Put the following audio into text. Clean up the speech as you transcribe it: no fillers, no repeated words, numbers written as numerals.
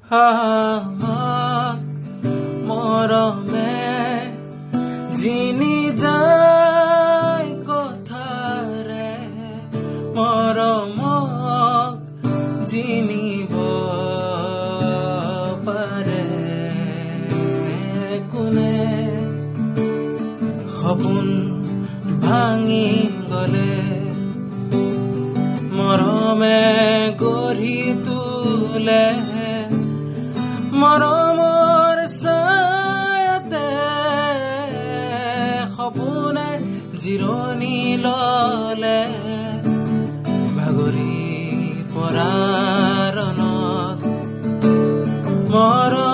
আমাক মৰমে জিনি যায় কথাৰে, মৰমক জিনিব পাৰে কোনে। সপোন ভাঙি গলে মৰমে গঢ়ি তোলে, মৰমৰ ছায়াতে সপোনে জিৰণি ললে। ভাগৰি পৰাৰ ৰণত মৰম